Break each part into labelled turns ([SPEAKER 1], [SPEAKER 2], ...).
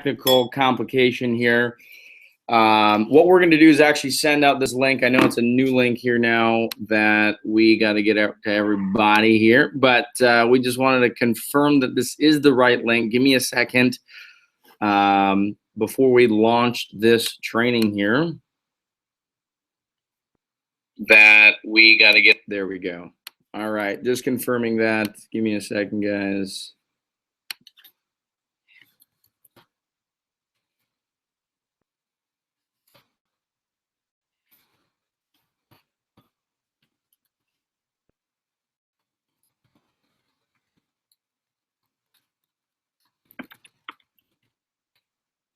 [SPEAKER 1] technical complication here. What we're going to do is actually send out this link. I know it's a new link here now that we got to get out to everybody here, but we just wanted to confirm that this is the right link. Give me a second before we launch this training here. That we got to get, there we go. All right, just confirming that. Give me a second, guys.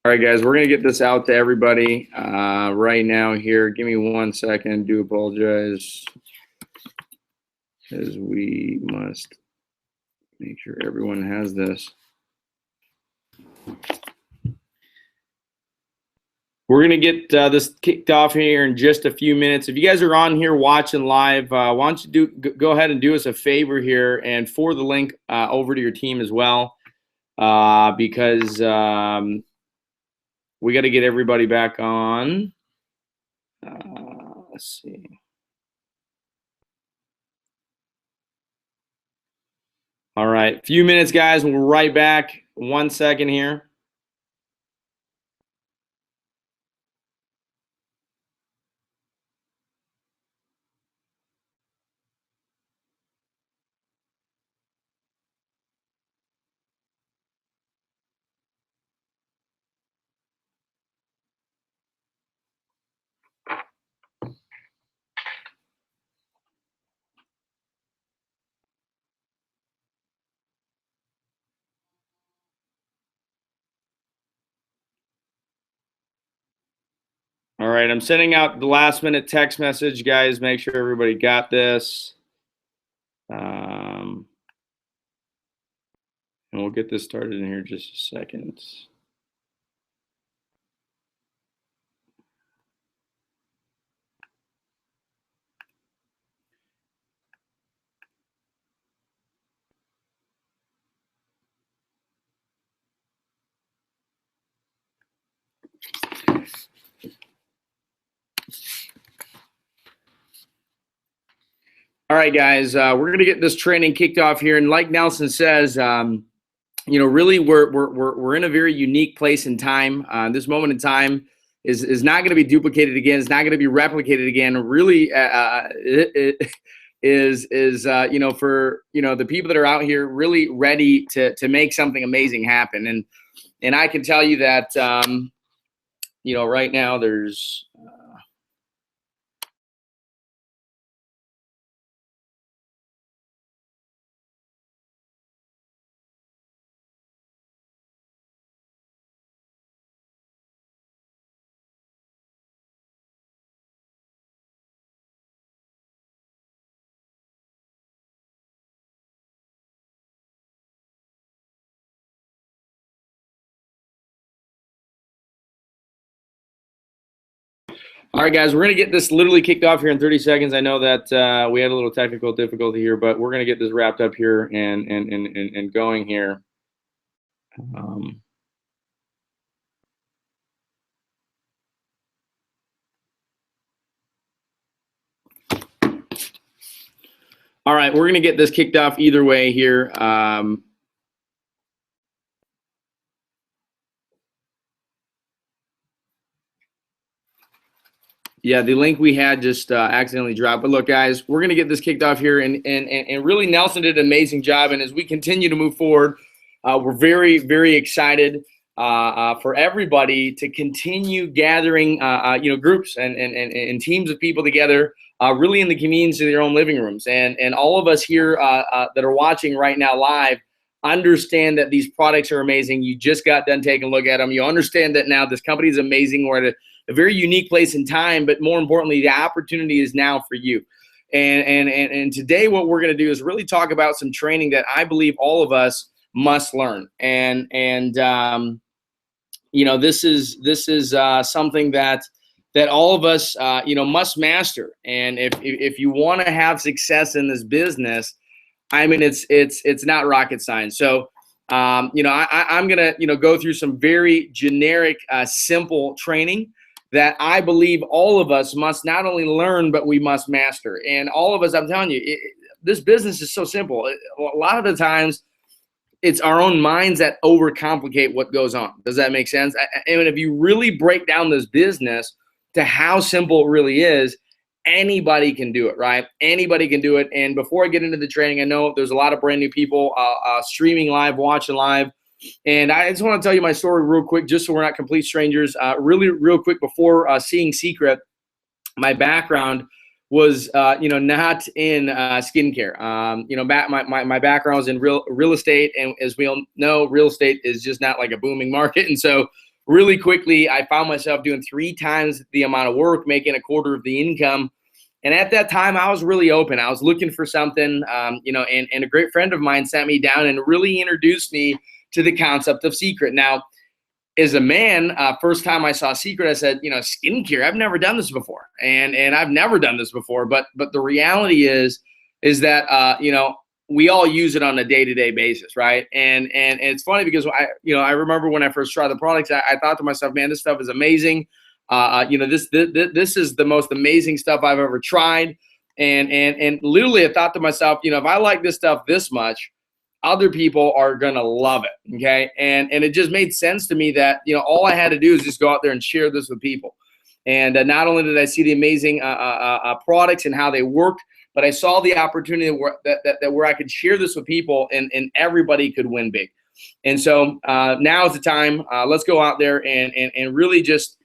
[SPEAKER 1] All right, guys, we're going to get this out to everybody right now here. Give me 1 second. Do apologize, because we must make sure everyone has this. We're going to get this kicked off here in just a few minutes. If you guys are on here watching live, why don't you go ahead and do us a favor here and forward the link over to your team as well, because we got to get everybody back on. Let's see. All right, few minutes, guys. We'll be right back. 1 second here. All right, I'm sending out the last minute text message, guys. Make sure everybody got this. And we'll get this started in here in just a second. All right, guys, we're going to get this training kicked off here. And like Nelson says, you know, really we're in a very unique place in time. This moment in time is not going to be duplicated again. It's not going to be replicated again. Really, it is you know, for, you know, the people that are out here really ready to make something amazing happen. And I can tell you that, you know, right now there's all right, guys, we're going to get this literally kicked off here in 30 seconds. I know that we had a little technical difficulty here, but we're going to get this wrapped up here and going here. All right, we're going to get this kicked off either way here. Yeah, the link we had just accidentally dropped. But look, guys, we're going to get this kicked off here. And really, Nelson did an amazing job. And as we continue to move forward, we're very, very excited for everybody to continue gathering, you know, groups and teams of people together, really in the convenience of their own living rooms. And all of us here that are watching right now live understand that these products are amazing. You just got done taking a look at them. You understand that now this company is amazing. We're at a very unique place in time, but more importantly, the opportunity is now for you. And today what we're going to do is really talk about some training that I believe all of us must learn. And you know, this is something that all of us you know, must master. And if you want to have success in this business, I mean, it's not rocket science. So I'm gonna go through some very generic, simple training that I believe all of us must not only learn, but we must master. And all of us, I'm telling you, this business is so simple. A lot of the times, it's our own minds that overcomplicate what goes on. Does that make sense? I mean, if you really break down this business to how simple it really is, anybody can do it, right? Anybody can do it. And before I get into the training, I know there's a lot of brand new people streaming live, watching live. And I just want to tell you my story real quick, just so we're not complete strangers. Really, real quick, before seeing Seacret, my background was, not in skincare. My background was in real estate, and as we all know, real estate is just not like a booming market. And so, really quickly, I found myself doing 3 times the amount of work, making a quarter of the income. And at that time, I was really open. I was looking for something, and a great friend of mine sat me down and really introduced me to the concept of Seacret. Now, as a man, first time I saw Seacret, I said, skincare, I've never done this before. And I've never done this before. But the reality is that, we all use it on a day-to-day basis, right? And it's funny because I remember when I first tried the products, I thought to myself, man, this stuff is amazing. This is the most amazing stuff I've ever tried. And literally I thought to myself, if I like this stuff this much, other people are gonna love it. Okay. And it just made sense to me that, all I had to do is just go out there and share this with people. And not only did I see the amazing products and how they worked, but I saw the opportunity where I could share this with people and everybody could win big. And so now is the time. Let's go out there and really just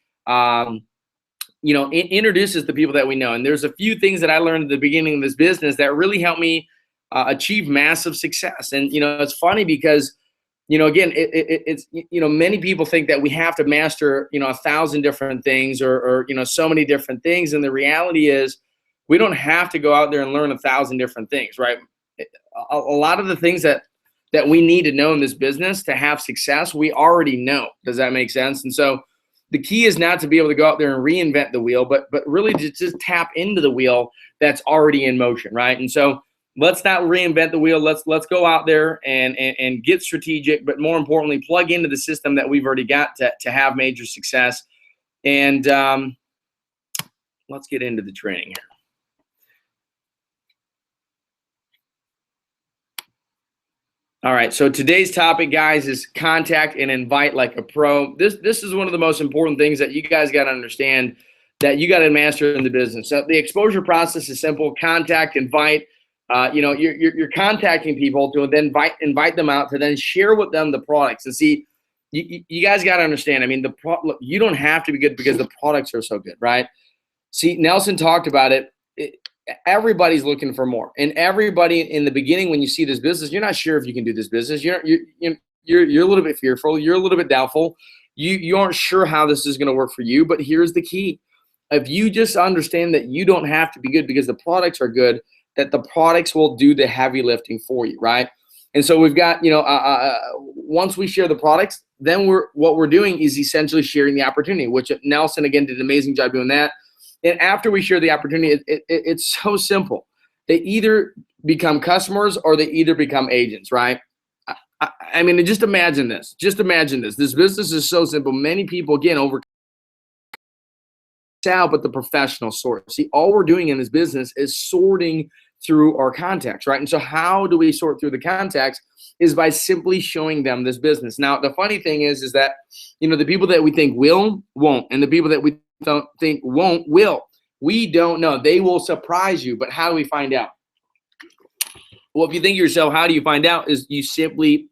[SPEAKER 1] introduce us to people that we know. And there's a few things that I learned at the beginning of this business that really helped me achieve massive success. And it's funny because again, it's many people think that we have to master 1,000 different things or so many different things, and the reality is we don't have to go out there and learn 1,000 different things, right? A lot of the things that we need to know in this business to have success, we already know. Does that make sense? And so the key is not to be able to go out there and reinvent the wheel, but really to just tap into the wheel that's already in motion, right? And so let's not reinvent the wheel. Let's go out there and get strategic, but more importantly, plug into the system that we've already got to have major success. And let's get into the training here. All right, so today's topic, guys, is contact and invite like a pro. This is one of the most important things that you guys got to understand, that you got to master in the business. So the exposure process is simple: contact, invite. You're contacting people to then invite them out to then share with them the products. And see, you guys got to understand. I mean, look, you don't have to be good because the products are so good, right? See, Nelson talked about it. Everybody's looking for more, and everybody in the beginning, when you see this business, you're not sure if you can do this business. You're a little bit fearful. You're a little bit doubtful. You aren't sure how this is going to work for you. But here's the key: if you just understand that you don't have to be good because the products are good, that the products will do the heavy lifting for you, right? And so we've got, once we share the products, then what we're doing is essentially sharing the opportunity, which Nelson again did an amazing job doing that. And after we share the opportunity, it's so simple. They either become customers or they either become agents, right? I mean, just imagine this. Just imagine this. This business is so simple. Many people, again, but the professional sort. See, all we're doing in this business is sorting through our contacts, right? And so how do we sort through the contacts is by simply showing them this business. Now, the funny thing is that, the people that we think will, won't, and the people that we don't think won't, will. We don't know. They will surprise you, but how do we find out? Well, if you think to yourself, how do you find out? Is you simply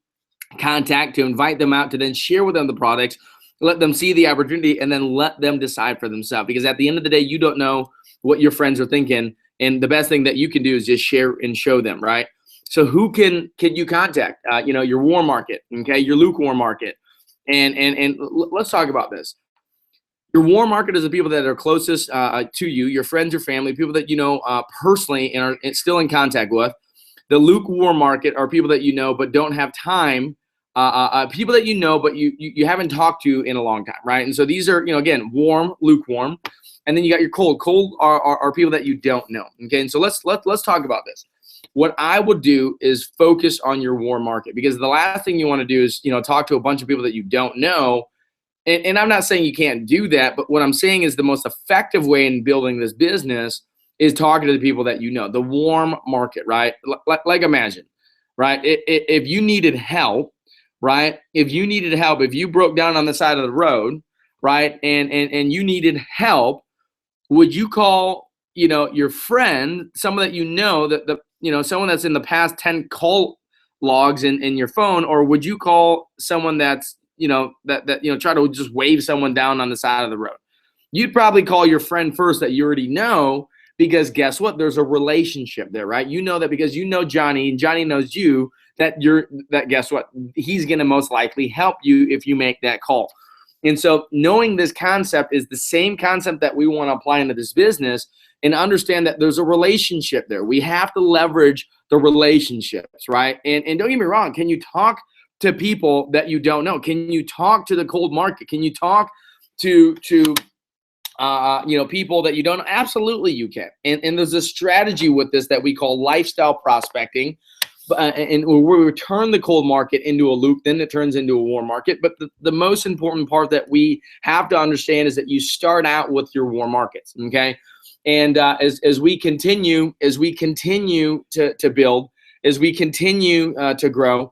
[SPEAKER 1] contact to invite them out to then share with them the products, let them see the opportunity, and then let them decide for themselves. Because at the end of the day, you don't know what your friends are thinking, and the best thing that you can do is just share and show them, right? So who can you contact? Your warm market, okay, your lukewarm market, and let's talk about this. Your warm market is the people that are closest to you, your friends, your family, people that you know personally and are still in contact with. The lukewarm market are people that you know but don't have time. People that you know but you haven't talked to in a long time, right? And so these are, again, warm, lukewarm, and then you got your cold. Cold are people that you don't know, okay? And so let's talk about this. what I would do is focus on your warm market, because the last thing you want to do is, talk to a bunch of people that you don't know. And I'm not saying you can't do that, but what I'm saying is the most effective way in building this business is talking to the people that you know, the warm market, right? Like imagine, right? If you needed help, right? If you broke down on the side of the road, right? And you needed help, would you call, your friend, someone that someone that's in the past 10 call logs in your phone, or would you call someone that's, try to just wave someone down on the side of the road? You'd probably call your friend first that you already know, because guess what? There's a relationship there, right? You know that because you know Johnny and Johnny knows you, that guess what? He's going to most likely help you if you make that call. And so knowing this concept is the same concept that we want to apply into this business, and understand that there's a relationship there. We have to leverage the relationships, right? And don't get me wrong, can you talk to people that you don't know? Can you talk to the cold market? Can you talk to people that you don't know? Absolutely you can. And there's a strategy with this that we call lifestyle prospecting. And where we turn the cold market into a loop, then it turns into a warm market. But the most important part that we have to understand is that you start out with your warm markets, okay? And as we continue to build, as we continue to grow,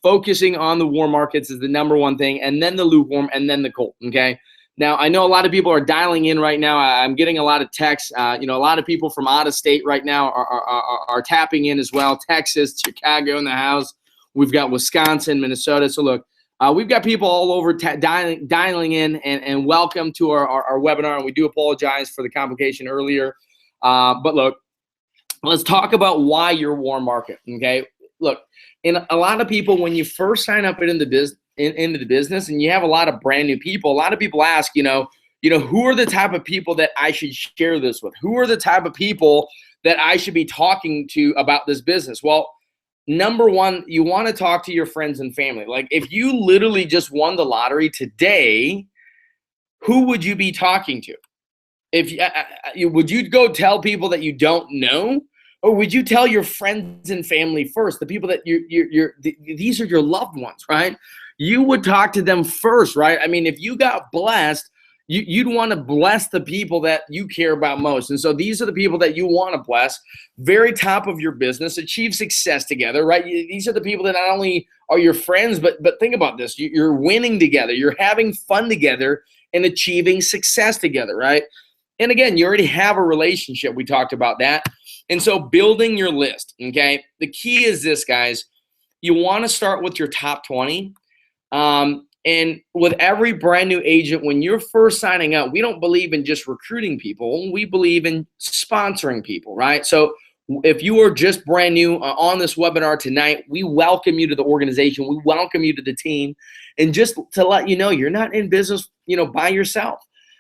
[SPEAKER 1] focusing on the warm markets is the number one thing, and then the lukewarm, and then the cold, okay? Now, I know a lot of people are dialing in right now. I'm getting a lot of texts. A lot of people from out of state right now are tapping in as well. Texas, Chicago in the house. We've got Wisconsin, Minnesota. So look, we've got people all over dialing in, and welcome to our webinar. And we do apologize for the complication earlier. But look, let's talk about why your warm market, okay? Look, in a lot of people, when you first sign up into the business and you have a lot of brand new people, a lot of people ask, who are the type of people that I should share this with? Who are the type of people that I should be talking to about this business? Well, number one, you want to talk to your friends and family. Like if you literally just won the lottery today, who would you be talking to? Would you go tell people that you don't know? Or would you tell your friends and family first, the people that these are your loved ones, right? You would talk to them first, right? I mean, if you got blessed, you'd want to bless the people that you care about most. And so these are the people that you want to bless, very top of your business, achieve success together, right? These are the people that not only are your friends, but think about this. You're winning together. You're having fun together and achieving success together, right? And again, you already have a relationship. We talked about that. And so building your list, okay? The key is this, guys. You want to start with your top 20. And with every brand new agent, when you're first signing up, we don't believe in just recruiting people. We believe in sponsoring people, right? So if you are just brand new on this webinar tonight, we welcome you to the organization. We welcome you to the team. And just to let you know, you're not in business, by yourself.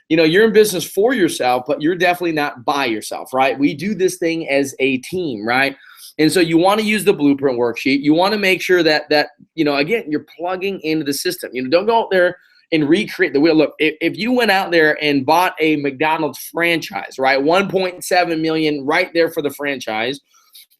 [SPEAKER 1] You're in business for yourself, but you're definitely not by yourself, right? We do this thing as a team, right? And so you want to use the blueprint worksheet. You want to make sure that again, you're plugging into the system. Don't go out there and recreate the wheel. Look, if you went out there and bought a McDonald's franchise, right, 1.7 million right there for the franchise,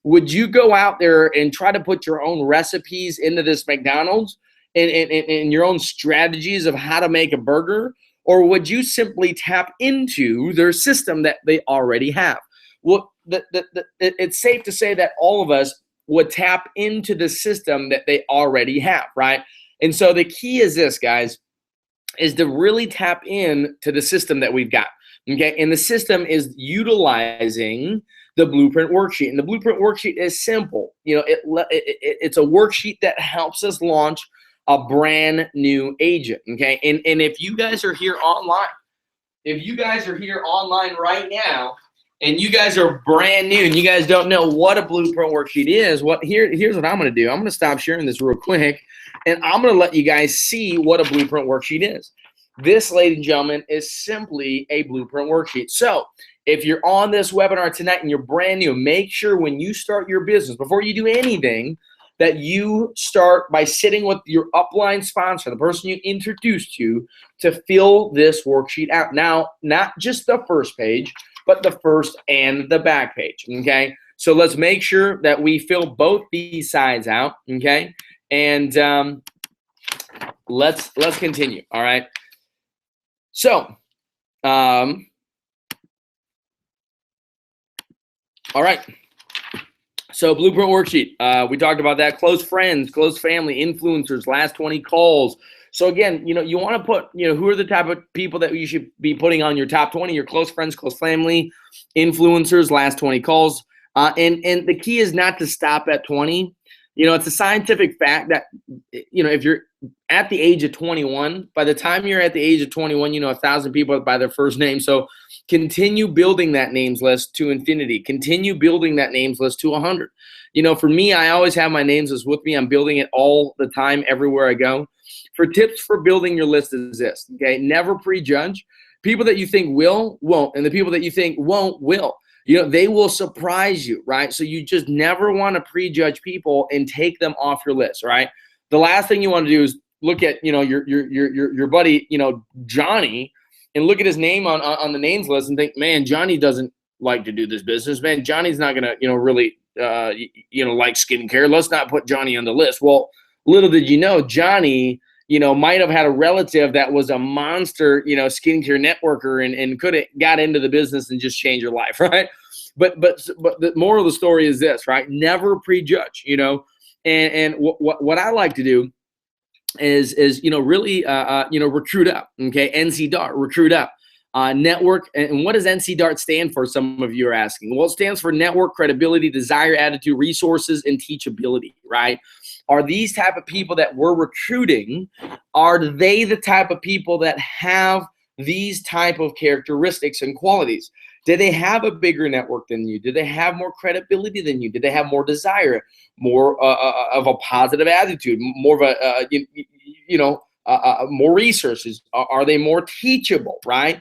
[SPEAKER 1] would you go out there and try to put your own recipes into this McDonald's and your own strategies of how to make a burger? Or would you simply tap into their system that they already have? Well, it's safe to say that all of us would tap into the system that they already have, right? And so the key is this, guys, is to really tap in to the system that we've got, okay? And the system is utilizing the blueprint worksheet. And the blueprint worksheet is simple. It's a worksheet that helps us launch a brand new agent, okay? And if you guys are here online, right now, and you guys are brand new and you guys don't know what a blueprint worksheet is, here's what I'm going to do. I'm going to stop sharing this real quick, and I'm going to let you guys see what a blueprint worksheet is. This, ladies and gentlemen, is simply a blueprint worksheet. So if you're on this webinar tonight and you're brand new, make sure when you start your business, before you do anything, that you start by sitting with your upline sponsor, the person you introduced to fill this worksheet out. Now, not just the first page, but the first and the back page, okay? So let's make sure that we fill both these sides out, okay? And let's continue, all right? So, all right. So blueprint worksheet, we talked about that. Close friends, close family, influencers, last 20 calls. So again, you want to put, who are the type of people that you should be putting on your top 20, your close friends, close family, influencers, last 20 calls. And the key is not to stop at 20. It's a scientific fact that, if you're at the age of 21, by the time you're at the age of 21, 1,000 people by their first name. So continue building that names list to infinity. Continue building that names list to 100. For me, I always have my names list with me. I'm building it all the time, everywhere I go. For tips for building your list is this, okay? Never prejudge. People that you think will, won't, and the people that you think won't, will. They will surprise you, right? So you just never want to prejudge people and take them off your list, right? The last thing you want to do is look at, your buddy, Johnny, and look at his name on the names list and think, man, Johnny doesn't like to do this business. Man, Johnny's not going to, really, like skincare. Let's not put Johnny on the list. Well, little did you know, Johnny, might have had a relative that was a monster, skincare networker and could have got into the business and just changed your life, right? But the moral of the story is this, right? Never prejudge, and what I like to do is really recruit up, okay? NC Dart, recruit up. Network, and what does NC Dart stand for? Some of you are asking. Well, it stands for network, credibility, desire, attitude, resources, and teachability, right? Are these type of people that we're recruiting, are they the type of people that have these type of characteristics and qualities? Do they have a bigger network than you? Do they have more credibility than you? Do they have more desire, more of a positive attitude, more of a, more resources? Are they more teachable, right?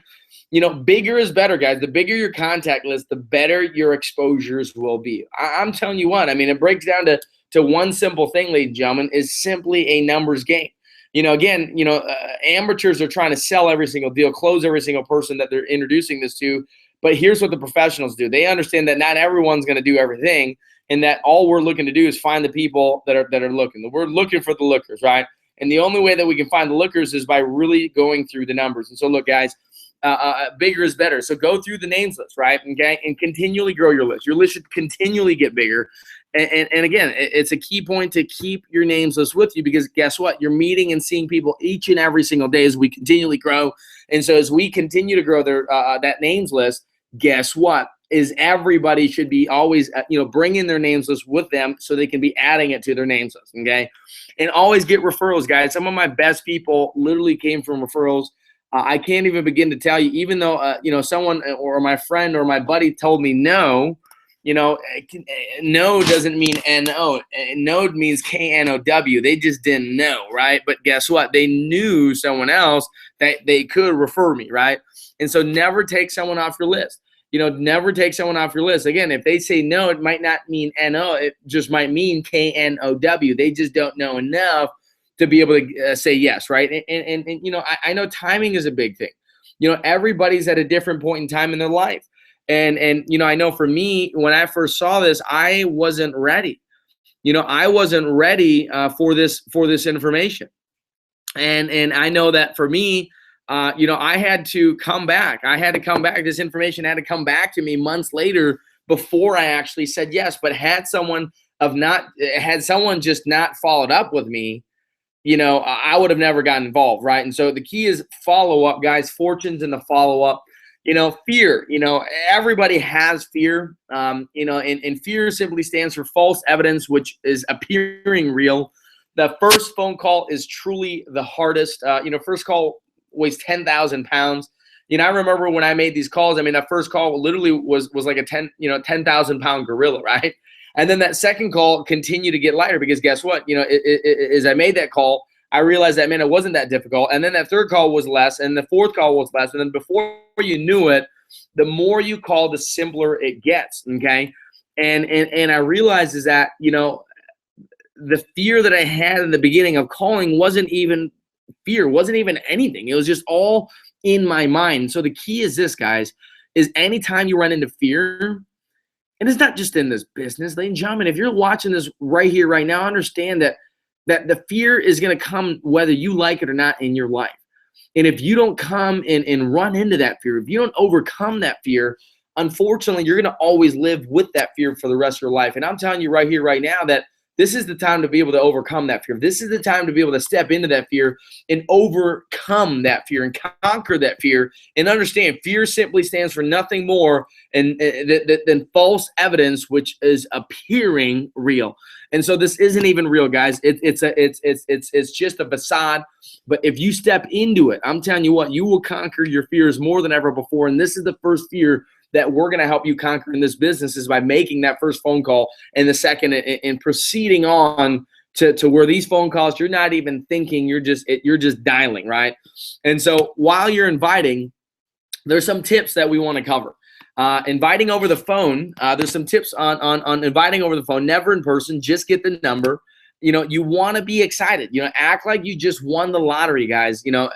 [SPEAKER 1] Bigger is better, guys. The bigger your contact list, the better your exposures will be. I'm telling you what, it breaks down to one simple thing, ladies and gentlemen, is simply a numbers game. Again, amateurs are trying to sell every single deal, close every single person that they're introducing this to. But here's what the professionals do. They understand that not everyone's going to do everything, and that all we're looking to do is find the people that are looking. We're looking for the lookers, right? And the only way that we can find the lookers is by really going through the numbers. And so, look, guys, bigger is better. So go through the names list, right? Okay, and continually grow your list. Your list should continually get bigger. And again, it's a key point to keep your names list with you, because guess what? You're meeting and seeing people each and every single day as we continually grow. And so as we continue to grow their that names list, guess what? Is everybody should be always, bringing their names list with them so they can be adding it to their names list, okay? And always get referrals, guys. Some of my best people literally came from referrals. I can't even begin to tell you, even though, someone or my friend or my buddy told me no, no doesn't mean N-O. No means K-N-O-W. They just didn't know, right? But guess what? They knew someone else that they could refer me, right? And so never take someone off your list. Never take someone off your list. Again, if they say no, it might not mean N-O. It just might mean K-N-O-W. They just don't know enough to be able to say yes, right? And I know timing is a big thing. Everybody's at a different point in time in their life. And I know for me, when I first saw this, I wasn't ready. I wasn't ready for this information. And I know that for me, I had to come back. This information had to come back to me months later before I actually said yes. But had someone just not followed up with me, I would have never gotten involved, right? And so the key is follow up, guys. Fortunes in the follow up. Fear. Everybody has fear. And fear simply stands for false evidence, which is appearing real. The first phone call is truly the hardest. First call weighs 10,000 pounds. I remember when I made these calls, that first call literally was like a 10,000 pound gorilla, right? And then that second call continued to get lighter, because guess what? As I made that call, I realized that, man, it wasn't that difficult. And then that third call was less, and the fourth call was less. And then before you knew it, the more you call, the simpler it gets, okay? And I realized is that, the fear that I had in the beginning of calling wasn't even fear, wasn't even anything. It was just all in my mind. So the key is this, guys, is anytime you run into fear, And it's not just in this business, ladies and gentlemen. If you're watching this right here, right now, understand that the fear is going to come whether you like it or not in your life. And if you don't come and run into that fear, if you don't overcome that fear, unfortunately, you're going to always live with that fear for the rest of your life. And I'm telling you right here, right now, that this is the time to be able to overcome that fear. This is the time to be able to step into that fear and overcome that fear and conquer that fear, and understand fear simply stands for nothing more than false evidence, which is appearing real. And so this isn't even real, guys. It's just a facade. But if you step into it, I'm telling you what, you will conquer your fears more than ever before. And this is the first fear that we're going to help you conquer in this business, is by making that first phone call, and the second, and proceeding on to where these phone calls, you're not even thinking, you're just dialing, right? And so while you're inviting, there's some tips that we want to cover. Inviting over the phone, there's some tips on inviting over the phone, never in person, just get the number. You know, you want to be excited, you know, act like you just won the lottery, guys. You know,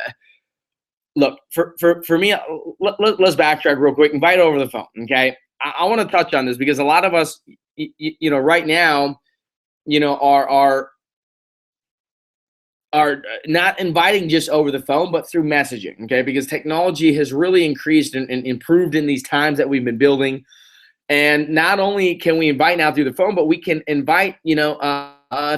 [SPEAKER 1] look, for me, let's backtrack real quick. Invite over the phone, okay? I want to touch on this because a lot of us, you know, right now, you know, are not inviting just over the phone, but through messaging, okay? Because technology has really increased and improved in these times that we've been building. And not only can we invite now through the phone, but we can invite, you know,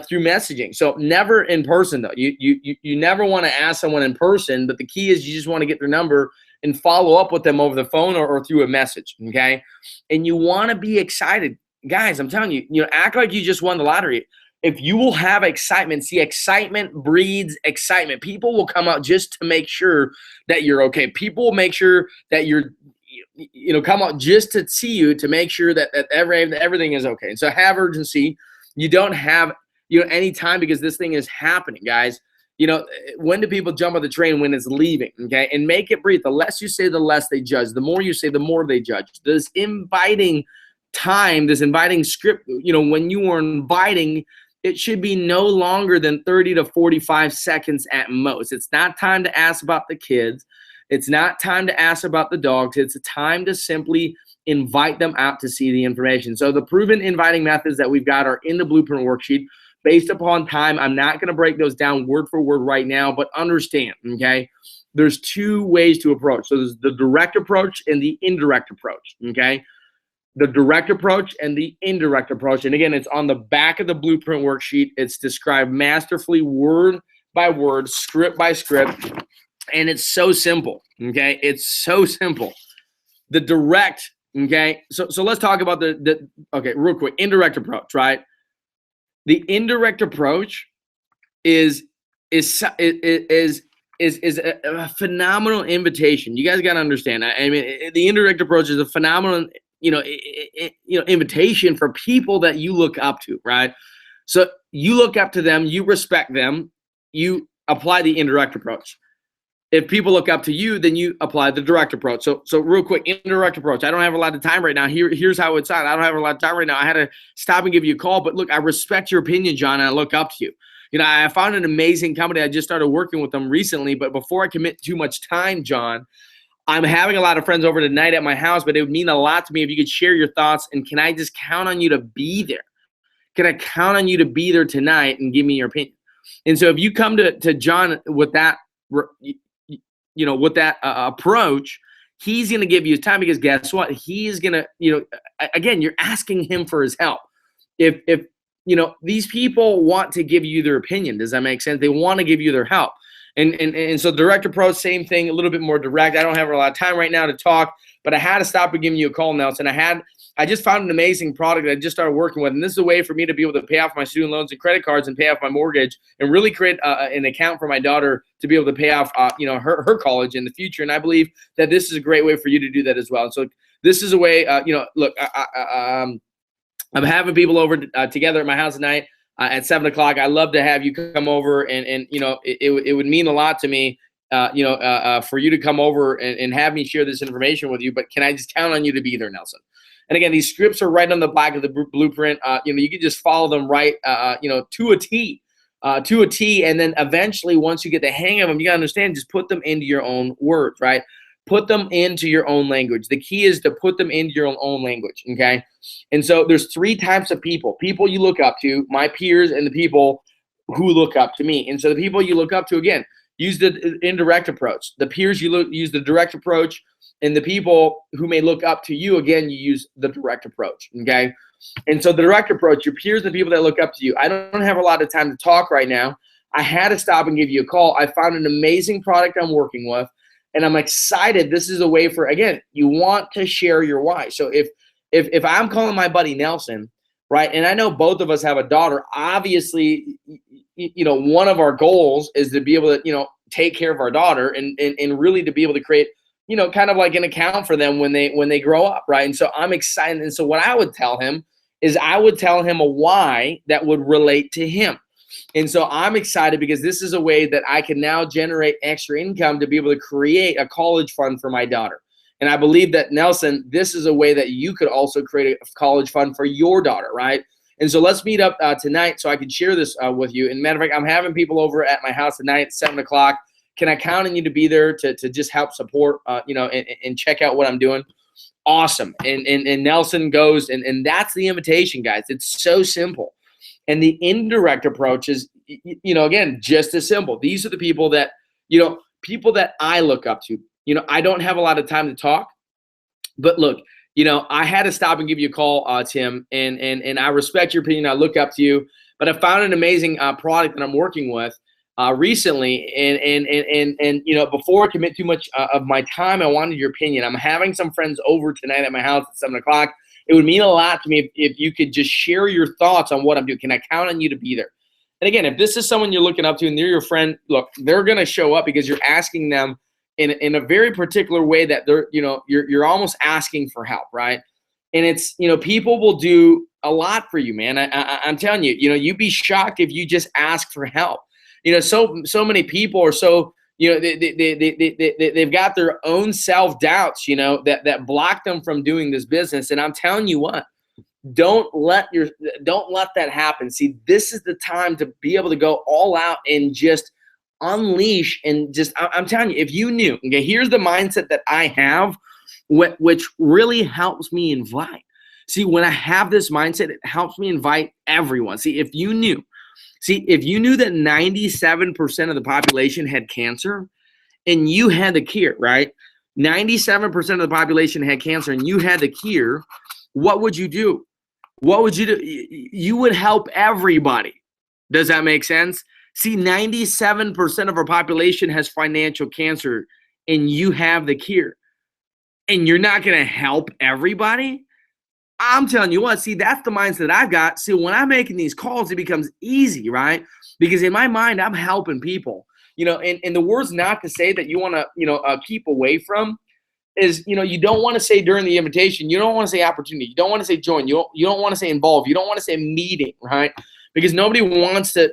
[SPEAKER 1] through messaging. So never in person, though. You never want to ask someone in person, but the key is you just want to get their number and follow up with them over the phone or through a message, okay? And you want to be excited. Guys, I'm telling you, you know, act like you just won the lottery. If you will have excitement, see, excitement breeds excitement. People will come out just to make sure that you're okay. People will make sure that you're, you know, come out just to see you, to make sure that everything is okay. And so have urgency. You don't have, you know, any time, because this thing is happening, guys. You know, when do people jump on the train? When it's leaving, okay? And make it brief. The less you say, the less they judge. The more you say, the more they judge. This inviting time, this inviting script, you know, when you are inviting, it should be no longer than 30 to 45 seconds at most. It's not time to ask about the kids. It's not time to ask about the dogs. It's a time to simply invite them out to see the information. So the proven inviting methods that we've got are in the blueprint worksheet based upon time. I'm not going to break those down word for word right now, but understand, okay? There's two ways to approach. So there's the direct approach and the indirect approach, okay? The direct approach and the indirect approach. And again, it's on the back of the blueprint worksheet. It's described masterfully, word by word, script by script. And it's so simple, okay? It's so simple. The direct, okay? So let's talk about okay, real quick, indirect approach, right? The indirect approach is a phenomenal invitation. You guys got to understand. I mean, the indirect approach is a phenomenal, you know, invitation for people that you look up to, right? So you look up to them, you respect them, you apply the indirect approach. If people look up to you, then you apply the direct approach. So real quick, indirect approach. I don't have a lot of time right now. Here's how it's on. I don't have a lot of time right now. I had to stop and give you a call. But look, I respect your opinion, John, and I look up to you. You know, I found an amazing company. I just started working with them recently. But before I commit too much time, John, I'm having a lot of friends over tonight at my house. But it would mean a lot to me if you could share your thoughts. And can I just count on you to be there? Can I count on you to be there tonight and give me your opinion? And so if you come to John with that, you know, with that approach, he's going to give you his time, because guess what? He's going to, you know, again, you're asking him for his help. If you know, these people want to give you their opinion. Does that make sense? They want to give you their help. And so direct approach, same thing, a little bit more direct. I don't have a lot of time right now to talk, but I had to stop and give you a call, Nelson. I just found an amazing product that I just started working with, and this is a way for me to be able to pay off my student loans and credit cards and pay off my mortgage, and really create an account for my daughter to be able to pay off, you know, her college in the future. And I believe that this is a great way for you to do that as well. So this is a way, you know, look, I'm having people over together at my house tonight at 7 o'clock. I love to have you come over, and you know, it would mean a lot to me, you know, for you to come over and have me share this information with you. But can I just count on you to be there, Nelson? And again, these scripts are right on the back of the blueprint. You know, you can just follow them right, you know, to a T. And then eventually, once you get the hang of them, you got to understand, just put them into your own words, right? put them into your own language. The key is to put them into your own language, okay? And so there's 3 types of people. People you look up to, my peers, and the people who look up to me. And so the people you look up to, again, use the indirect approach. The peers use the direct approach, and the people who may look up to you, again, you use the direct approach, okay? And so the direct approach, your peers, the people that look up to you. I don't have a lot of time to talk right now. I had to stop and give you a call. I found an amazing product I'm working with, and I'm excited. This is a way for, again, you want to share your why. So if I'm calling my buddy Nelson, right, and I know both of us have a daughter, obviously, one of our goals is to be able to, take care of our daughter and really to be able to create, kind of like an account for them when they grow up, right? And so I'm excited. And so what I would tell him is I would tell him a why that would relate to him. And so I'm excited because this is a way that I can now generate extra income to be able to create a college fund for my daughter. And I believe that, Nelson, this is a way that you could also create a college fund for your daughter, right? And so let's meet up tonight so I can share this with you. And matter of fact, I'm having people over at my house tonight at 7 o'clock. Can I count on you to be there to just help support, and check out what I'm doing? Awesome. And Nelson goes, and that's the invitation, guys. It's so simple. And the indirect approach is, again, just as simple. These are the people that, people that I look up to. I don't have a lot of time to talk, but look, I had to stop and give you a call, Tim, and I respect your opinion. I look up to you, but I found an amazing product that I'm working with recently, and before I commit too much of my time, I wanted your opinion. I'm having some friends over tonight at my house at 7 o'clock. It would mean a lot to me if you could just share your thoughts on what I'm doing. Can I count on you to be there? And again, if this is someone you're looking up to and they're your friend, look, they're going to show up because you're asking them in a very particular way that they're, you're almost asking for help, right? And it's, people will do a lot for you, man. I'm telling you, you'd be shocked if you just ask for help. So many people are so, they've got their own self-doubts, that block them from doing this business. And I'm telling you what, don't let that happen. See, this is the time to be able to go all out and just unleash and just, I'm telling you, if you knew, okay, here's the mindset that I have, which really helps me invite. See, when I have this mindset, it helps me invite everyone. See, if you knew that 97% of the population had cancer and you had the cure, right? 97% of the population had cancer and you had the cure, what would you do? What would you do? You would help everybody. Does that make sense? See, 97% of our population has financial cancer and you have the cure. And you're not going to help everybody? I'm telling you what, see, that's the mindset I've got. See, when I'm making these calls, it becomes easy, right? Because in my mind, I'm helping people. And the words not to say that you want to, keep away from is, you don't want to say during the invitation, you don't want to say opportunity, you don't want to say join, you don't want to say involve, you don't want to say meeting, right? Because nobody wants to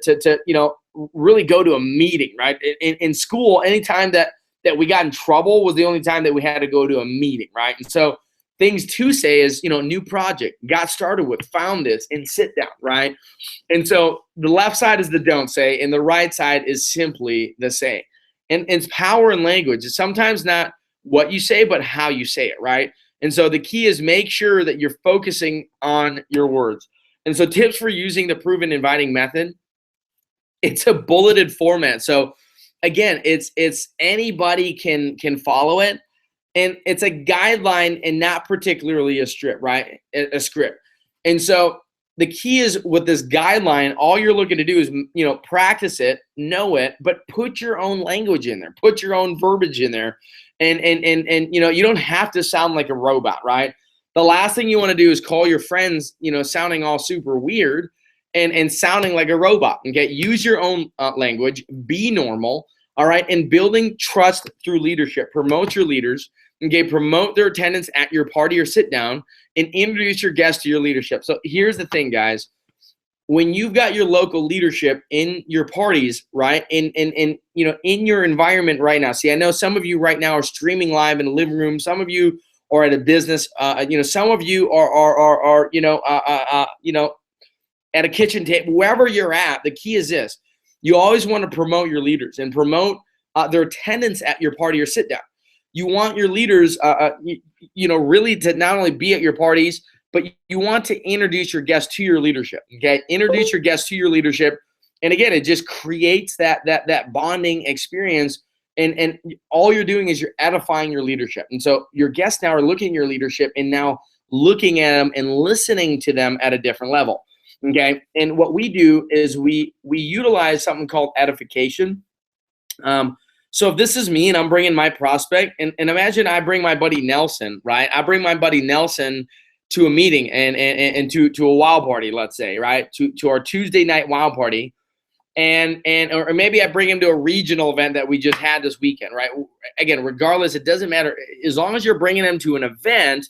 [SPEAKER 1] really go to a meeting, right? In school, anytime that we got in trouble was the only time that we had to go to a meeting, right? And so things to say is, new project, got started with, found this, and sit down, right? And so the left side is the don't say, and the right side is simply the say. And it's power in language. It's sometimes not what you say, but how you say it, right? And so the key is make sure that you're focusing on your words. And so tips for using the proven inviting method, it's a bulleted format. So again, it's anybody can follow it. And it's a guideline and not particularly a script, right? A script. And so the key is with this guideline, all you're looking to do is, practice it, know it, but put your own language in there, put your own verbiage in there. And you don't have to sound like a robot, right? The last thing you want to do is call your friends, sounding all super weird and sounding like a robot. Okay, use your own language, be normal, all right, and building trust through leadership. Promote your leaders. Okay, promote their attendance at your party or sit down and introduce your guests to your leadership. So here's the thing, guys. When you've got your local leadership in your parties, right, in your environment right now. See, I know some of you right now are streaming live in the living room. Some of you are at a business. Some of you are at a kitchen table. Wherever you're at, the key is this: you always want to promote your leaders and promote their attendance at your party or sit down. you want your leaders, really to not only be at your parties, but you want to introduce your guests to your leadership. Okay, introduce your guests to your leadership, and again, it just creates that bonding experience. And all you're doing is you're edifying your leadership. And so your guests now are looking at your leadership and now looking at them and listening to them at a different level. Okay, and what we do is we utilize something called edification. So if this is me and I'm bringing my prospect, and imagine I bring my buddy Nelson, right? I bring my buddy Nelson to a meeting and to a WOW party, let's say, right? To our Tuesday night WOW party. Or maybe I bring him to a regional event that we just had this weekend, right? Again, regardless, it doesn't matter. As long as you're bringing him to an event,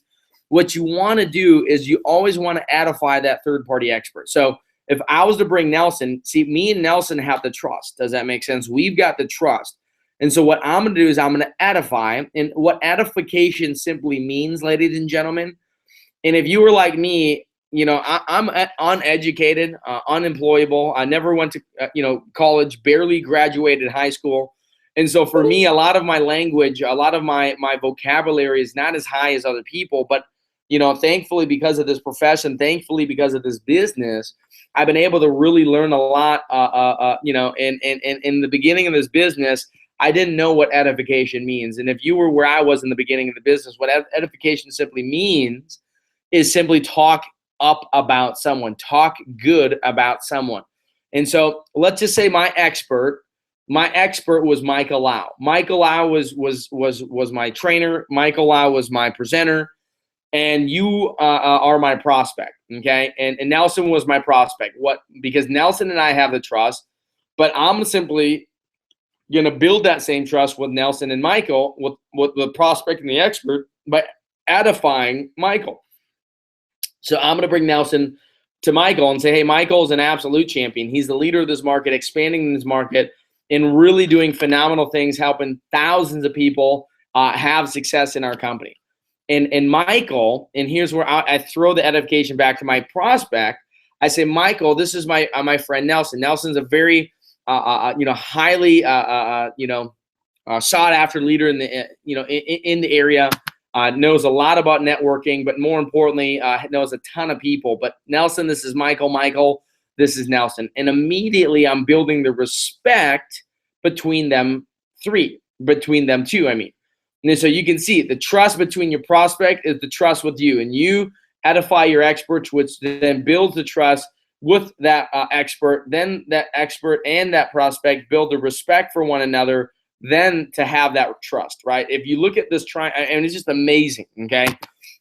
[SPEAKER 1] what you want to do is you always want to edify that third-party expert. So if I was to bring Nelson, see, me and Nelson have the trust. Does that make sense? We've got the trust. And so what I'm going to do is I'm going to edify. And what edification simply means, ladies and gentlemen, and if you were like me, I'm uneducated, unemployable. I never went to, college, barely graduated high school. And so for me, a lot of my language, a lot of my vocabulary is not as high as other people. But, thankfully, because of this profession, thankfully, because of this business, I've been able to really learn a lot, in the beginning of this business, I didn't know what edification means. And if you were where I was in the beginning of the business, what edification simply means is simply talk up about someone, talk good about someone. And so let's just say my expert was Michael Lau. Michael Lau was my trainer. Michael Lau was my presenter, and you are my prospect. Okay. And Nelson was my prospect. Because Nelson and I have the trust, but I'm simply going to build that same trust with Nelson and Michael, with the prospect and the expert, by edifying Michael. So I'm going to bring Nelson to Michael and say, hey, Michael's an absolute champion. He's the leader of this market, expanding in this market, and really doing phenomenal things, helping thousands of people have success in our company. And Michael, and here's where I throw the edification back to my prospect. I say, Michael, this is my friend Nelson. Nelson's a very highly sought after leader in the area. Knows a lot about networking, but more importantly, knows a ton of people. But Nelson, this is Michael. Michael, this is Nelson. And immediately I'm building the respect between them two, I mean. And so you can see the trust between your prospect is the trust with you. And you edify your experts, which then builds the trust with that expert. Then that expert and that prospect build the respect for one another, then to have that trust, right? If you look at this and it's just amazing, okay?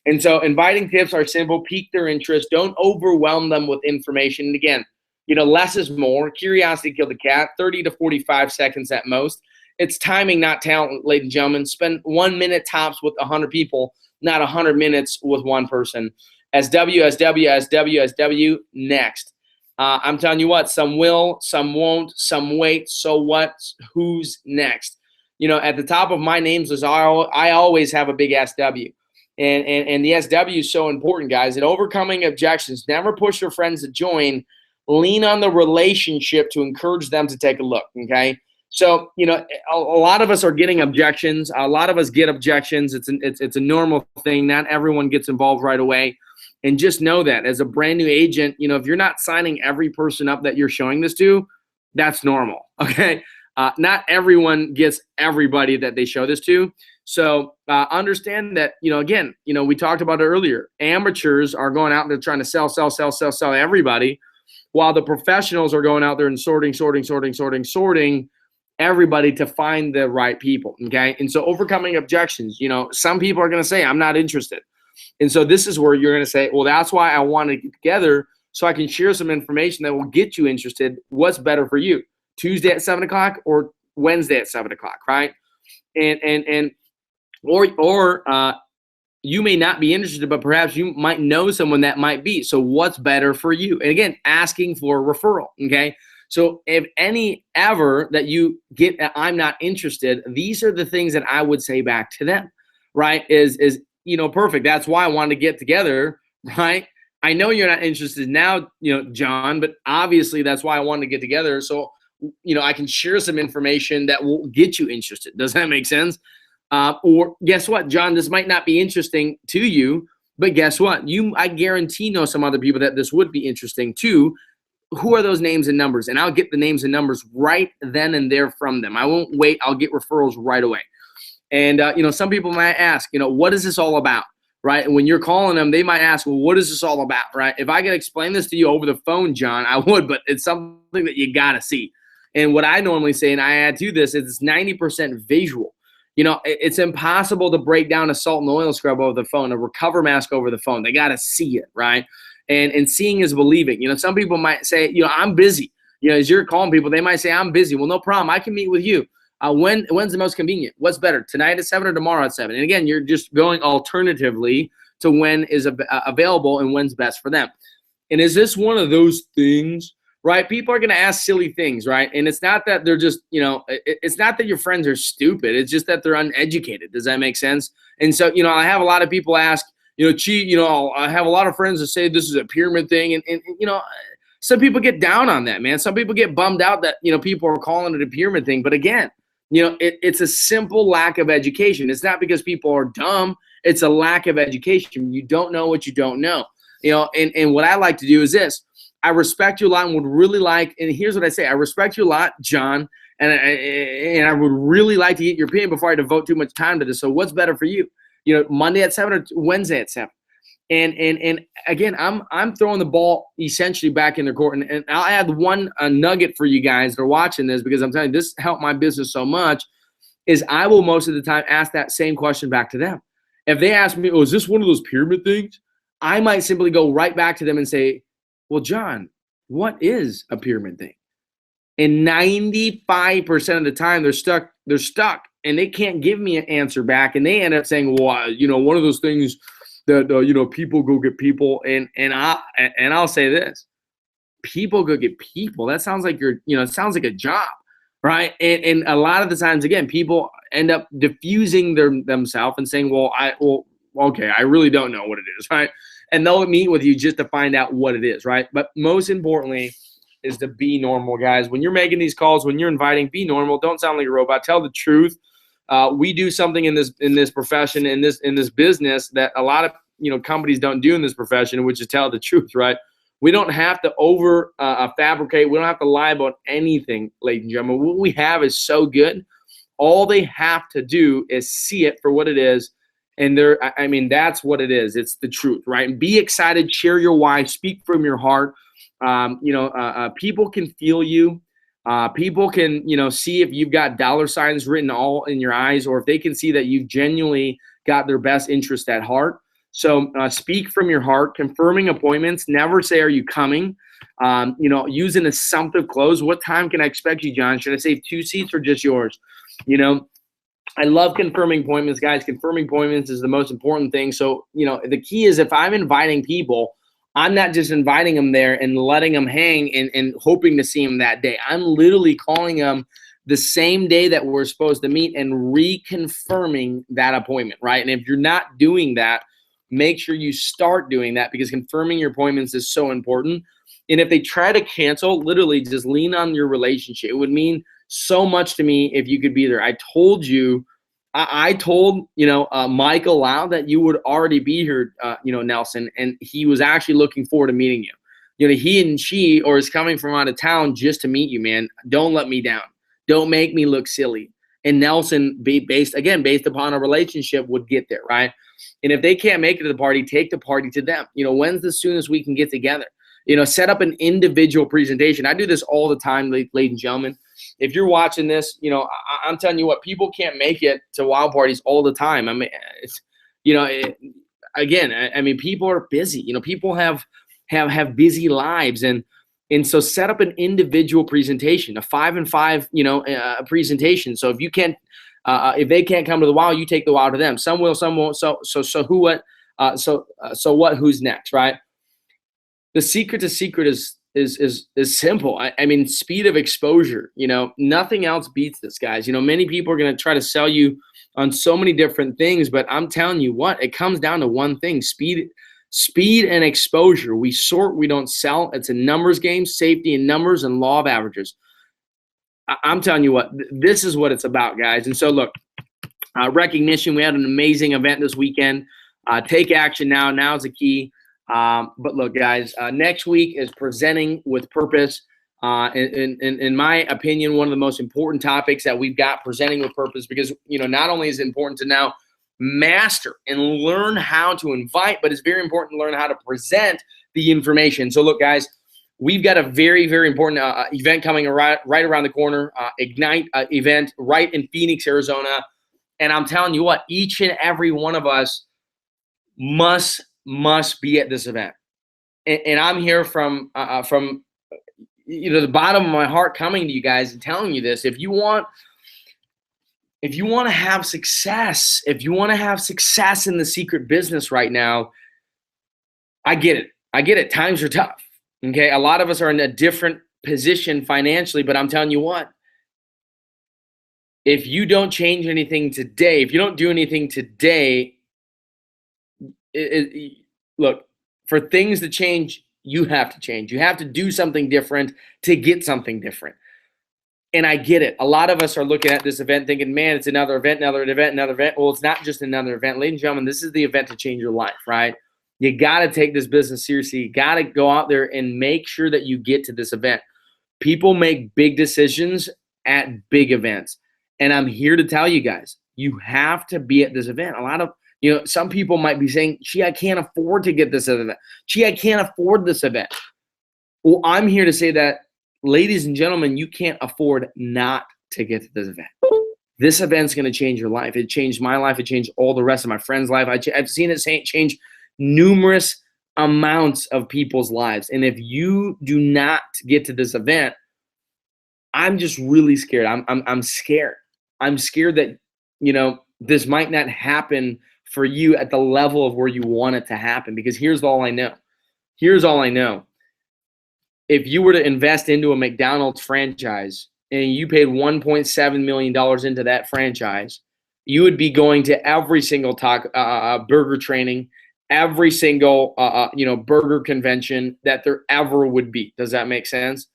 [SPEAKER 1] And so inviting tips are simple. Pique their interest. Don't overwhelm them with information. And again, less is more. Curiosity killed the cat. 30 to 45 seconds at most. It's timing, not talent, ladies and gentlemen. Spend 1 minute tops with 100 people, not 100 minutes with one person. SW, next. I'm telling you what, some will, some won't, some wait. So what? Who's next? At the top of my names list, I always have a big SW. And the SW is so important, guys. In overcoming objections, never push your friends to join. Lean on the relationship to encourage them to take a look, okay? So, a lot of us are getting objections. A lot of us get objections. It's a normal thing. Not everyone gets involved right away. And just know that as a brand new agent, if you're not signing every person up that you're showing this to, that's normal, okay? Not everyone gets everybody that they show this to. So understand that, again, we talked about it earlier. Amateurs are going out there trying to sell everybody, while the professionals are going out there and sorting everybody to find the right people, okay? And so overcoming objections, some people are going to say, I'm not interested. And so this is where you're going to say, well, that's why I want to get together so I can share some information that will get you interested. What's better for you, Tuesday at 7 o'clock or Wednesday at 7 o'clock, right? Or you may not be interested, but perhaps you might know someone that might be. So what's better for you? And again, asking for a referral, okay? So if any ever that you get, I'm not interested, these are the things that I would say back to them, right? Is perfect. That's why I wanted to get together, right? I know you're not interested now, John, but obviously that's why I wanted to get together. So, I can share some information that will get you interested. Does that make sense? Or guess what, John, this might not be interesting to you, but guess what? I guarantee know some other people that this would be interesting to. Who are those names and numbers? And I'll get the names and numbers right then and there from them. I won't wait. I'll get referrals right away. And, some people might ask, what is this all about, right? And when you're calling them, they might ask, well, what is this all about, right? If I could explain this to you over the phone, John, I would, but it's something that you got to see. And what I normally say, and I add to this, is it's 90% visual. It's impossible to break down a salt and oil scrub over the phone, a recover mask over the phone. They got to see it, right? And seeing is believing. Some people might say, I'm busy. As you're calling people, they might say, I'm busy. Well, no problem. I can meet with you. When's the most convenient? What's better, tonight at 7 or tomorrow at 7? And again, you're just going alternatively to when is available and when's best for them. And is this one of those things, right? People are going to ask silly things, right? And it's not that they're just, it's not that your friends are stupid. It's just that they're uneducated. Does that make sense? And so, I have a lot of people ask, I have a lot of friends that say this is a pyramid thing. And some people get down on that, man. Some people get bummed out that, people are calling it a pyramid thing. But again, it's a simple lack of education. It's not because people are dumb. It's a lack of education. You don't know what you don't know. And what I like to do is this. I respect you a lot and would really like, and here's what I say. I respect you a lot, John, and I would really like to get your opinion before I devote too much time to this. So what's better for you? Monday at 7 or Wednesday at 7? And again, I'm throwing the ball essentially back in the court. And I'll add one nugget for you guys that are watching this, because I'm telling you, this helped my business so much, is I will most of the time ask that same question back to them. If they ask me, oh, is this one of those pyramid things? I might simply go right back to them and say, well, John, what is a pyramid thing? And 95% of the time they're stuck and they can't give me an answer back. And they end up saying, well, one of those things that, people go get people. And I'll say this, people go get people. That sounds like it sounds like a job, right? And a lot of the times, again, people end up diffusing themselves and saying, okay, I really don't know what it is, right? And they'll meet with you just to find out what it is, right? But most importantly is to be normal, guys. When you're making these calls, when you're inviting, be normal. Don't sound like a robot. Tell the truth. We do something in this profession, in this business, that a lot of companies don't do in this profession, which is tell the truth, right? We don't have to over fabricate. We don't have to lie about anything, ladies and gentlemen. What we have is so good. All they have to do is see it for what it is. And that's what it is. It's the truth, right? And be excited, share your why, speak from your heart. People can feel you. People can, see if you've got dollar signs written all in your eyes, or if they can see that you've genuinely got their best interest at heart. So speak from your heart, confirming appointments. Never say, are you coming? Use an assumptive close. What time can I expect you, John? Should I save 2 seats or just yours? I love confirming appointments, guys. Confirming appointments is the most important thing. So, the key is, if I'm inviting people, I'm not just inviting them there and letting them hang and hoping to see them that day. I'm literally calling them the same day that we're supposed to meet and reconfirming that appointment, right? And if you're not doing that, make sure you start doing that, because confirming your appointments is so important. And if they try to cancel, literally just lean on your relationship. It would mean so much to me if you could be there. I told you, I told, Michael Lau that you would already be here, Nelson, and he was actually looking forward to meeting you. He and she is coming from out of town just to meet you, man. Don't let me down. Don't make me look silly. And Nelson, based upon a relationship, would get there, right? And if they can't make it to the party, take the party to them. When's the soonest we can get together? Set up an individual presentation. I do this all the time, ladies and gentlemen. If you're watching this, I'm telling you what, people can't make it to wild parties all the time. I mean, people are busy. People have busy lives, and so set up an individual presentation, a 5 and 5, presentation. So if you can't, if they can't come to the wild, you take the wild to them. Some will, some won't. So who, what? So what? Who's next, right? The secret to Seacret is simple. I mean, speed of exposure. Nothing else beats this, guys. Many people are going to try to sell you on so many different things, but I'm telling you what, it comes down to one thing: speed and exposure. We sort, we don't sell. It's a numbers game, safety in numbers, and law of averages. I'm telling you what, this is what it's about, guys. And so look, recognition. We had an amazing event this weekend. Take action now. Now is the key. But look, guys, next week is presenting with purpose. In my opinion, one of the most important topics that we've got, presenting with purpose, because, you know, not only is it important to now master and learn how to invite, but it's very important to learn how to present the information. So look, guys, we've got a very, very important event coming right around the corner, Ignite event right in Phoenix, Arizona. And I'm telling you what, each and every one of us must be at this event. And I'm here from you know, the bottom of my heart coming to you guys and telling you this. If you want to have success, if you want to have success in the secret business right now, I get it. I get it. Times are tough. Okay. A lot of us are in a different position financially, but I'm telling you what, if you don't change anything today, if you don't do anything today, look, for things to change, you have to change. You have to do something different to get something different. And I get it. A lot of us are looking at this event thinking, man, it's another event, another event, another event. Well, it's not just another event. Ladies and gentlemen, this is the event to change your life, right? You got to take this business seriously. You got to go out there and make sure that you get to this event. People make big decisions at big events. And I'm here to tell you guys, you have to be at this event. A lot of, you know, some people might be saying, gee, I can't afford to get this event. Gee, I can't afford this event. Well, I'm here to say that, ladies and gentlemen, you can't afford not to get to this event. This event's going to change your life. It changed my life. It changed all the rest of my friends' life. I've seen it change numerous amounts of people's lives. And if you do not get to this event, I'm just really scared. I'm scared. I'm scared that, you know, this might not happen for you at the level of where you want it to happen, because here's all I know. Here's all I know. If you were to invest into a McDonald's franchise and you paid $1.7 million into that franchise, you would be going to every single burger training, every single you know, burger convention that there ever would be. Does that make sense?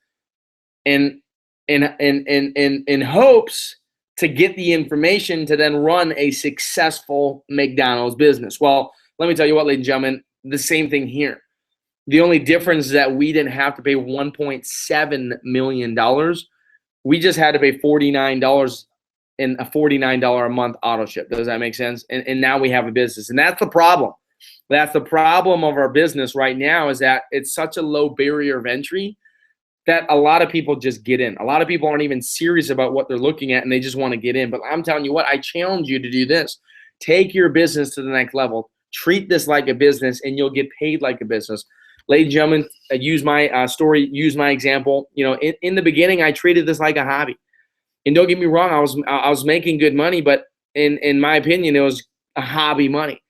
[SPEAKER 1] And in hopes to get the information to then run a successful McDonald's business. Well, let me tell you what, ladies and gentlemen, the same thing here. The only difference is that we didn't have to pay $1.7 million. We just had to pay $49 in a $49 a month auto ship. Does that make sense? And now we have a business. And that's the problem. That's the problem of our business right now, is that it's such a low barrier of entry that a lot of people just get in. A lot of people aren't even serious about what they're looking at, and they just want to get in. But I'm telling you what, I challenge you to do this. Take your business to the next level. Treat this like a business, and you'll get paid like a business. Ladies and gentlemen, use my story, use my example. You know, in the beginning, I treated this like a hobby. And don't get me wrong, I was making good money, but in my opinion, it was a hobby money.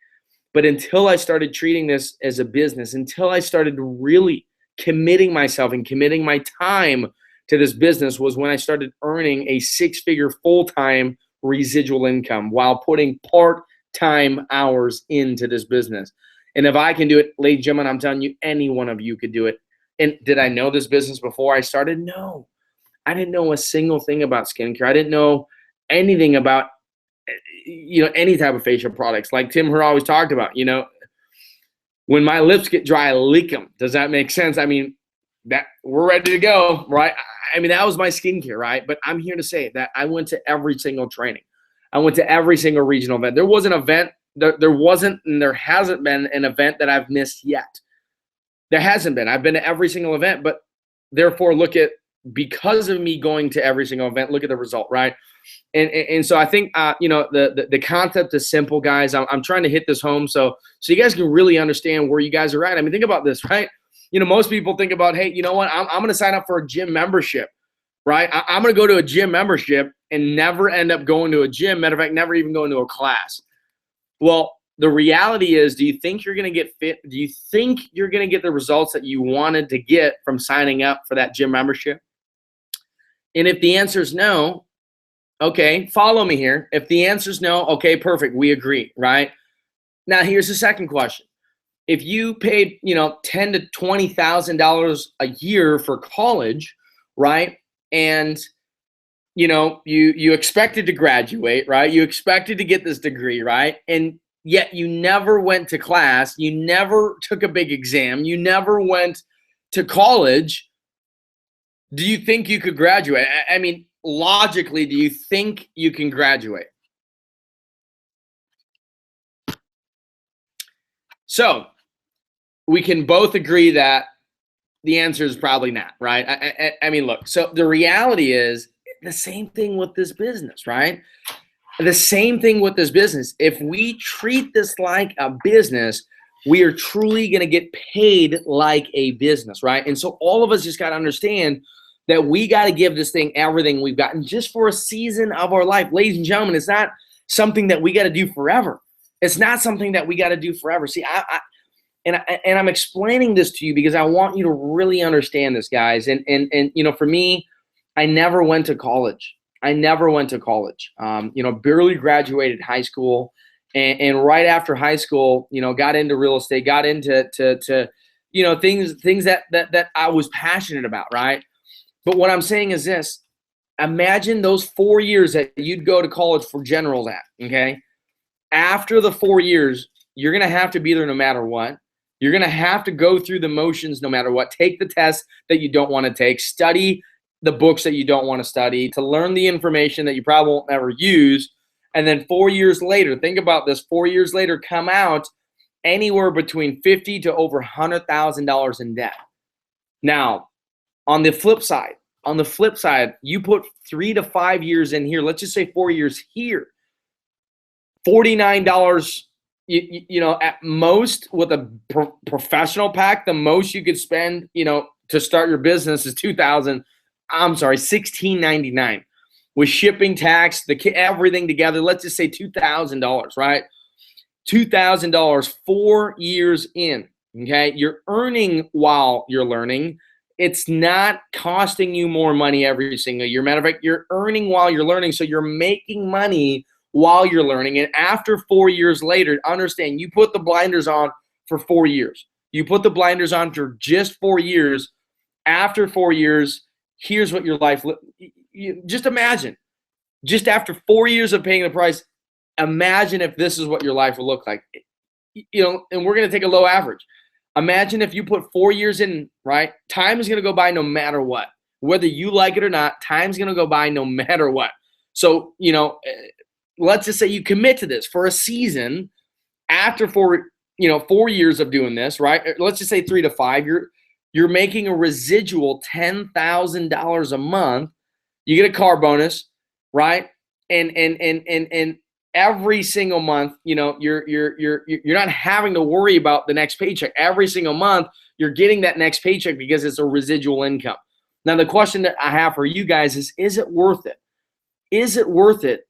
[SPEAKER 1] But until I started treating this as a business, until I started really committing myself and committing my time to this business, was when I started earning a six-figure full-time residual income while putting part-time hours into this business. And if I can do it, ladies and gentlemen, I'm telling you, any one of you could do it. And did I know this business before I started? No. I didn't know a single thing about skincare. I didn't know anything about, you know, any type of facial products. Like Tim Herr always talked about, you know, when my lips get dry, I lick them. Does that make sense? I mean, that we're ready to go, right? I mean, that was my skincare, right? But I'm here to say that I went to every single training. I went to every single regional event. There was an event, there wasn't, and there hasn't been an event that I've missed yet. There hasn't been. I've been to every single event, but therefore look at, because of me going to every single event, look at the result, right? And so I think, you know, the concept is simple, guys. I'm trying to hit this home so you guys can really understand where you guys are at. I mean, think about this, right? You know, most people think about, hey, you know what? I'm going to sign up for a gym membership, right? I'm going to go to a gym membership and never end up going to a gym. Matter of fact, never even going to a class. Well, the reality is, do you think you're going to get fit? Do you think you're going to get the results that you wanted to get from signing up for that gym membership? And if the answer is no, okay, follow me here. If the answer is no, okay, perfect. We agree, right? Now, here's the second question. If you paid, you know, $10,000 to $20,000 a year for college, right? And you expected to graduate, right? You expected to get this degree, right? And yet you never went to class. You never took a big exam. You never went to college. Do you think you could graduate? I mean, logically, do you think you can graduate? So we can both agree that the answer is probably not, right? I mean, look, so the reality is the same thing with this business, right? The same thing with this business. If we treat this like a business, we are truly going to get paid like a business, right? And so all of us just got to understand that we got to give this thing everything we've gotten just for a season of our life. Ladies and gentlemen, it's not something that we got to do forever. It's not something that we got to do forever. See, I'm explaining this to you because I want you to really understand this, guys. And for me, I never went to college. Barely graduated high school, and right after high school, got into real estate, got into things that I was passionate about, right? But what I'm saying is this: imagine those 4 years that you'd go to college for generals at. Okay, after the 4 years, you're gonna have to be there no matter what. You're going to have to go through the motions no matter what. Take the tests that you don't want to take. Study the books that you don't want to study to learn the information that you probably won't ever use. And then 4 years later, think about this, 4 years later, come out anywhere between $50,000 to over $100,000 in debt. Now, on the flip side, you put 3 to 5 years in here. Let's just say 4 years here. $49. At most with a professional pack, the most you could spend, to start your business is $16.99 with shipping, tax, everything together. Let's just say $2,000, right? $2,000 4 years in. Okay, you're earning while you're learning. It's not costing you more money every single year. Matter of fact, you're earning while you're learning, so you're making money while you're learning. And after 4 years later, understand, you put the blinders on for 4 years. You put the blinders on for just 4 years. After 4 years, here's what your life, just imagine, just after 4 years of paying the price, imagine if this is what your life will look like. And we're going to take a low average. Imagine if you put 4 years in, right? Time is going to go by no matter what. Whether you like it or not, time's going to go by no matter what. So, let's just say you commit to this for a season. After 4 years of doing this, right? Let's just say 3 to 5. You're making a residual $10,000 a month. You get a car bonus, right? And every single month, you're not having to worry about the next paycheck. Every single month, you're getting that next paycheck because it's a residual income. Now, the question that I have for you guys is it worth it? Is it worth it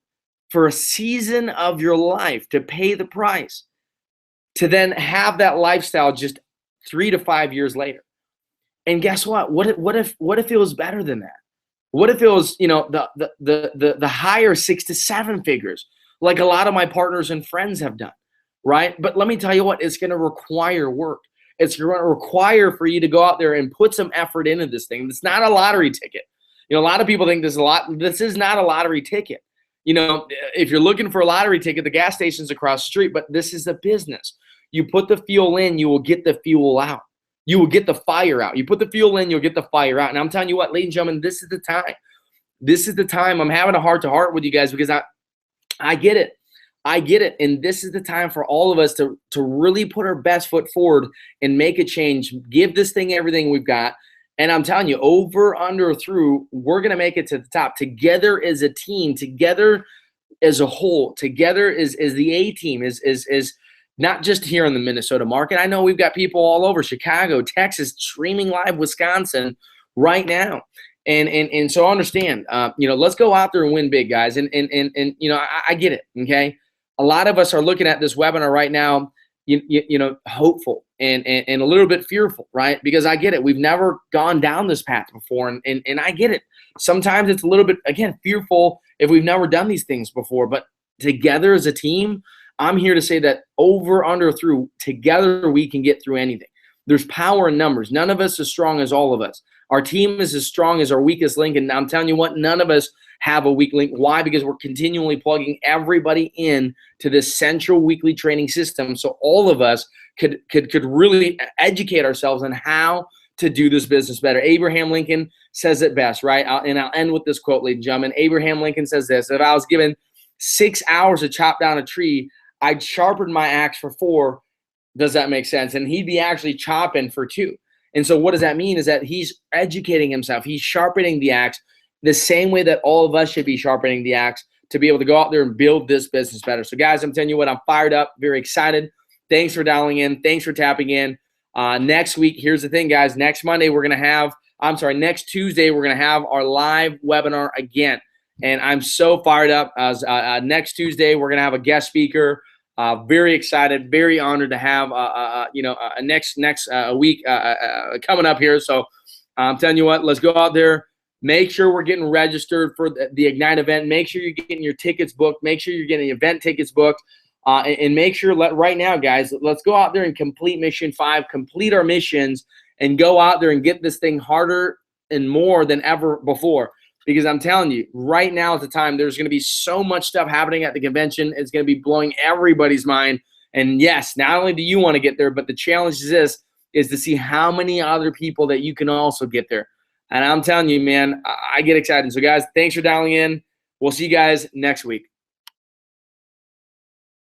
[SPEAKER 1] for a season of your life to pay the price, to then have that lifestyle just 3 to 5 years later? And guess what? What if it was better than that? What if it was, the higher 6 to 7 figures, like a lot of my partners and friends have done, right? But let me tell you what, it's going to require work. It's going to require for you to go out there and put some effort into this thing. It's not a lottery ticket. A lot of people think this is not a lottery ticket. If you're looking for a lottery ticket, the gas station's across the street, but this is a business. You put the fuel in, you will get the fuel out. You will get the fire out. You put the fuel in, you'll get the fire out. And I'm telling you what, ladies and gentlemen, this is the time. This is the time. I'm having a heart-to-heart with you guys because I get it. I get it. And this is the time for all of us to really put our best foot forward and make a change. Give this thing everything we've got. And I'm telling you, over, under, through, we're going to make it to the top. Together as a team, together as a whole, together as the A team, is not just here in the Minnesota market. I know we've got people all over Chicago, Texas, streaming live Wisconsin right now. And so understand, let's go out there and win big, guys. And I get it, okay? A lot of us are looking at this webinar right now, hopeful and a little bit fearful, right? Because I get it. We've never gone down this path before, and I get it. Sometimes it's a little bit, again, fearful if we've never done these things before. But together as a team, I'm here to say that over, under, through, together we can get through anything. There's power in numbers. None of us as strong as all of us. Our team is as strong as our weakest link, and I'm telling you what, none of us have a weak link. Why? Because we're continually plugging everybody in to this central weekly training system, so all of us could really educate ourselves on how to do this business better. Abraham Lincoln says it best, right? And I'll end with this quote, ladies and gentlemen. Abraham Lincoln says this: if I was given 6 hours to chop down a tree, I'd sharpen my axe for 4. Does that make sense? And he'd be actually chopping for 2. And so what does that mean is that he's educating himself. He's sharpening the axe the same way that all of us should be sharpening the axe to be able to go out there and build this business better. So guys, I'm telling you what, I'm fired up, very excited. Thanks for dialing in. Thanks for tapping in. Next week, here's the thing, guys. Next Tuesday, we're going to have our live webinar again. And I'm so fired up. Next Tuesday, we're going to have a guest speaker. Very excited, very honored to have next week coming up here. So I'm telling you what, let's go out there. Make sure we're getting registered for the Ignite event. Make sure you're getting your tickets booked. Make sure you're getting event tickets booked. And make sure, right now, guys, let's go out there and complete Mission 5, complete our missions, and go out there and get this thing harder and more than ever before. Because I'm telling you, right now at the time, there's going to be so much stuff happening at the convention. It's going to be blowing everybody's mind. And yes, not only do you want to get there, but the challenge is to see how many other people that you can also get there. And I'm telling you, man, I get excited. So guys, thanks for dialing in. We'll see you guys next week.